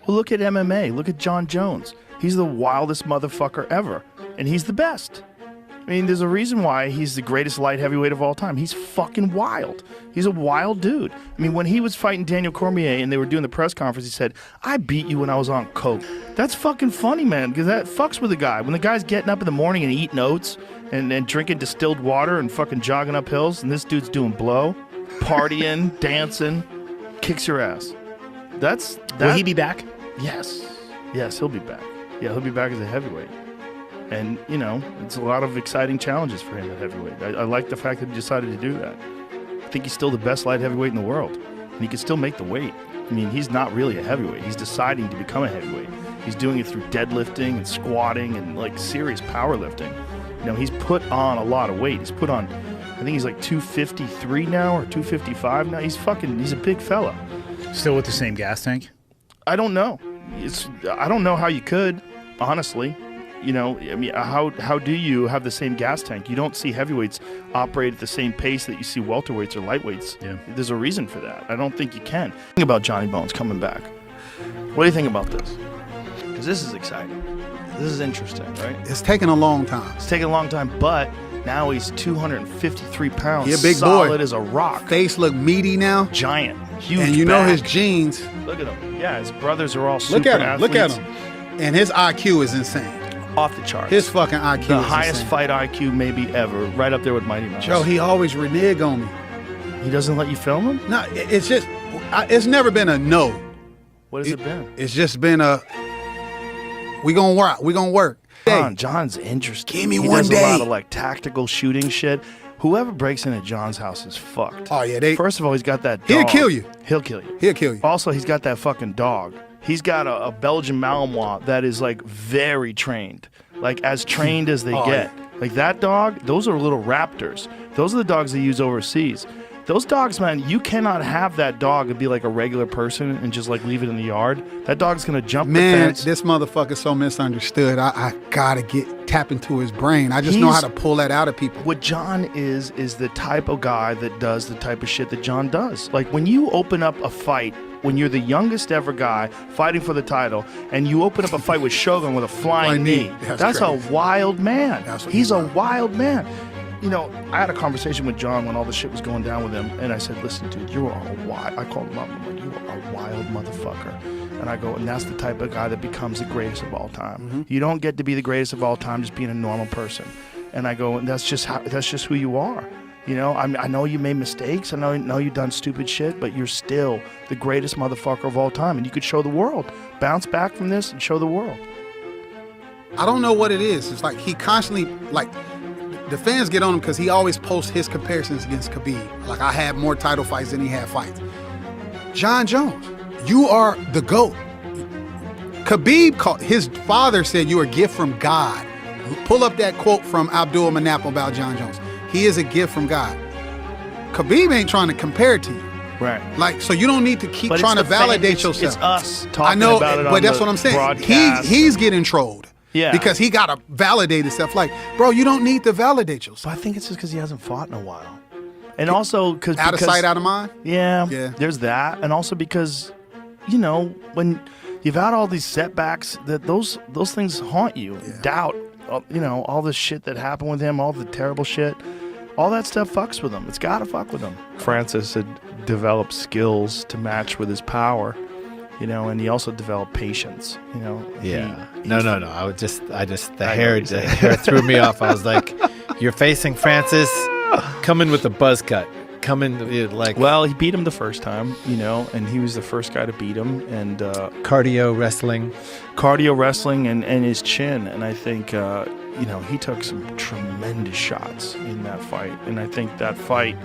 Well, look at MMA. Look at Jon Jones. He's the wildest motherfucker ever, and he's the best. I mean, there's a reason why he's the greatest light heavyweight of all time. He's fucking wild. He's a wild dude. I mean, when he was fighting Daniel Cormier and they were doing the press conference, he said, "I beat you when I was on coke." That's fucking funny, man, because that fucks with the guy. When the guy's getting up in the morning and eating oats and drinking distilled water and fucking jogging up hills, and this dude's doing blow, partying, dancing, kicks your ass. Will he be back? Yes. Yes, he'll be back. Yeah, he'll be back as a heavyweight. And, you know, it's a lot of exciting challenges for him at heavyweight. I like the fact that he decided to do that. I think he's still the best light heavyweight in the world. And he can still make the weight. I mean, he's not really a heavyweight. He's deciding to become a heavyweight. He's doing it through deadlifting and squatting and, like, serious powerlifting. You know, he's put on a lot of weight. He's put on, I think he's like 253 now or 255 now. He's a big fella. Still with the same gas tank? I don't know. I don't know how you could, honestly. You know, I mean, how do you have the same gas tank? You don't see heavyweights operate at the same pace that you see welterweights or lightweights. Yeah. There's a reason for that. I don't think you can. Think about Johnny Bones coming back. What do you think about this? Because this is exciting. This is interesting, right? It's taken a long time. It's taken a long time, but now he's 253 pounds. Yeah, big solid boy. As a rock. Face look meaty now. Giant. Huge. And you know his genes. Look at him. Yeah, his brothers are all super Look at him. athletes. Look at him. And his IQ is insane. Off the charts. His fucking IQ is the highest insane. fight IQ maybe ever. Right up there with Mighty Mouse. Joe, he always renege on me. He doesn't let you film him? No, it's just, it's never been a no. What has it been? It's just been a, we gonna work. We gonna work. John's interesting. Give me he one does day. a lot of like tactical shooting shit. Whoever breaks into John's house is fucked. Oh yeah, First of all, he's got that dog. He'll kill you. He'll kill you. He'll kill you. Also, he's got that fucking dog. He's got a Belgian Malinois that is like very trained. Like as trained as they get. Yeah. Like that dog, those are little raptors. Those are the dogs they use overseas. Those dogs, man, you cannot have that dog and be like a regular person and just like leave it in the yard. That dog's gonna jump the fence. This motherfucker's so misunderstood. I gotta tap into his brain. I just know how to pull that out of people. What Jon is the type of guy that does the type of shit that Jon does. Like when you open up a fight, when you're the youngest ever guy fighting for the title, and you open up a fight with Shogun with a flying knee, that's a wild man. He's a wild man. You know, I had a conversation with Jon when all the shit was going down with him, and I said, "Listen, dude, you are a wild." I called him up. I'm like, "You are a wild motherfucker." And I go, and that's the type of guy that becomes the greatest of all time. Mm-hmm. You don't get to be the greatest of all time just being a normal person. And I go, and that's just who you are. You know, I know you made mistakes. I know you've done stupid shit, but you're still the greatest motherfucker of all time, and you could show the world. Bounce back from this and show the world. I don't know what it is. It's like he constantly like. The fans get on him because he always posts his comparisons against Khabib. Like, I had more title fights than he had fights. Jon Jones, you are the GOAT. Khabib, his father said you are a gift from God. Pull up that quote from Abdul Manap about Jon Jones. He is a gift from God. Khabib ain't trying to compare it to you. Right. Like, so you don't need to keep trying to validate yourself. It's us talking about it on but that's what I'm saying. Broadcast. He's getting trolled. Yeah. Because he got to validate himself. Like, bro, you don't need to validate yourself. But I think it's just because he hasn't fought in a while. And also because... Out of sight, out of mind? Yeah. There's that. And also because, you know, when you've had all these setbacks, that those things haunt you. Yeah. Doubt, you know, all the shit that happened with him, all the terrible shit. All that stuff fucks with him. It's got to fuck with him. Francis had developed skills to match with his power. You know, and he also developed patience. You know. Yeah. No. The hair threw me off. I was like, "You're facing Francis, coming with a buzz cut, coming like." Well, he beat him the first time, you know, and he was the first guy to beat him, and cardio wrestling, and his chin, and I think you know, he took some tremendous shots in that fight, and I think that fight.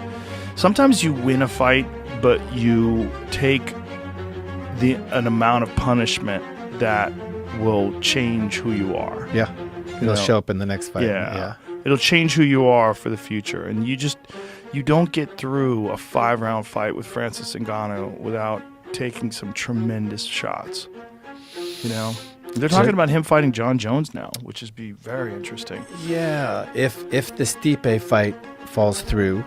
Sometimes you win a fight, but you take an amount of punishment that will change who you are. Yeah. It'll show up in the next fight. Yeah. It'll change who you are for the future. And you don't get through a 5-round fight with Francis Ngannou without taking some tremendous shots. You know? They're talking about him fighting Jon Jones now, which is be very interesting. Yeah. If the Stipe fight falls through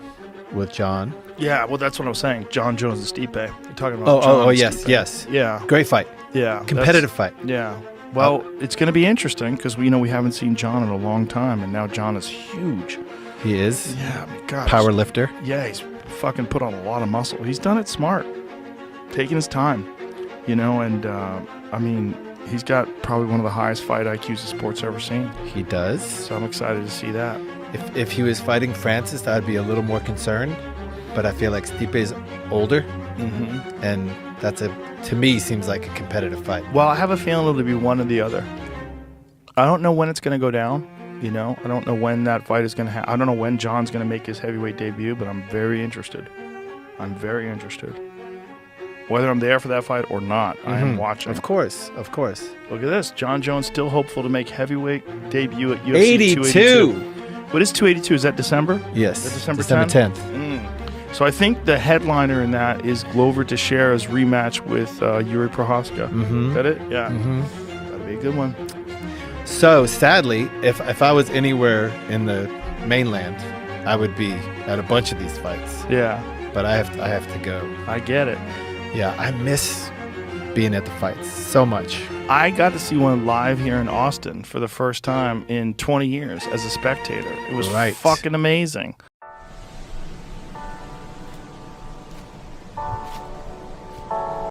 with Jon. Yeah, well, that's what I was saying. Jon Jones and Stipe. You're talking about Jon yes. Yeah. Great fight. Yeah. Competitive fight. Yeah. Well, it's going to be interesting because we haven't seen John in a long time, and now John is huge. He is. Yeah, God. Power lifter. Yeah, he's fucking put on a lot of muscle. He's done it smart, taking his time, and I mean, he's got probably one of the highest fight IQs the sport's ever seen. He does. So I'm excited to see that. If he was fighting Francis, I'd be a little more concerned. But I feel like Stipe's older, and to me, seems like a competitive fight. Well, I have a feeling it'll be one or the other. I don't know when it's going to go down. I don't know when that fight is going to happen. I don't know when John's going to make his heavyweight debut, but I'm very interested. Whether I'm there for that fight or not, I am watching. Of course. Look at this. Jon Jones still hopeful to make heavyweight debut at UFC 82. 282. What is 282? Is that December? Yes. Is that December 10th. So I think the headliner in that is Glover Teixeira's rematch with Yuri Prohaska. Is that it? Yeah. That'll be a good one. So sadly, if I was anywhere in the mainland, I would be at a bunch of these fights. Yeah. But I have to go. I get it. Yeah, I miss being at the fights so much. I got to see one live here in Austin for the first time in 20 years as a spectator. It was fucking amazing.